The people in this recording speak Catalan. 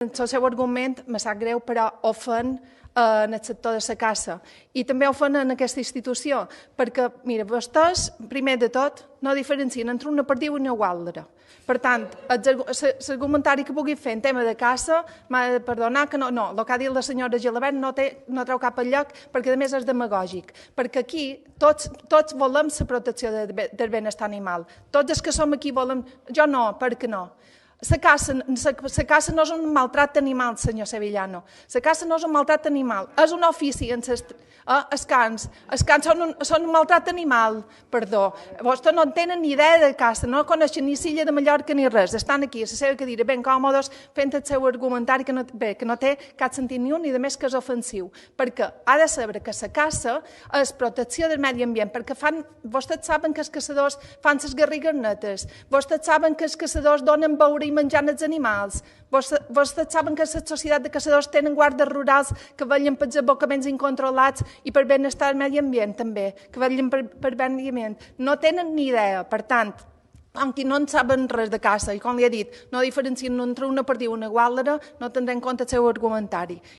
El seu argument, me sap greu, però ho fan en el sector de la caça i també ho fan en aquesta institució, perquè, mira, vostès, primer de tot, no diferencien entre una perdiu i una guàldera. Per tant, l'argumentari que pugui fer en tema de caça m'ha de perdonar que no, el que ha dit la senyora Gilabert no treu cap enlloc perquè a més és demagògic, perquè aquí tots volem la protecció del benestar animal, tots els que som aquí volem, jo no, perquè no. La caça no és un maltracte animal, senyor Sevillano. La caça no és un maltracte animal, és un ofici. Els cans són un maltracte animal, perdó. Vostès no en tenen ni idea de caça, no coneixen ni Silla de Mallorca ni res. Estan aquí a la seva cadira ben còmodes fent el seu argumentari que no té cap sentit ni un i, a més, que és ofensiu. Perquè ha de saber que la caça és protecció del medi ambient, perquè vostès saben que els caçadors fan les garrigues netes, vostès saben que els caçadors donen beure i menjant els animals. Vostès saben que la societat de caçadors tenen guardes rurals que vetllen pels abocaments incontrolats i per benestar del medi ambient també, que vetllen per medi ambient. No tenen ni idea, per tant, com que no en saben res de caça i, com li he dit, no diferencien entre una perdiu i una guàldera, no tindré en compte el seu argumentari.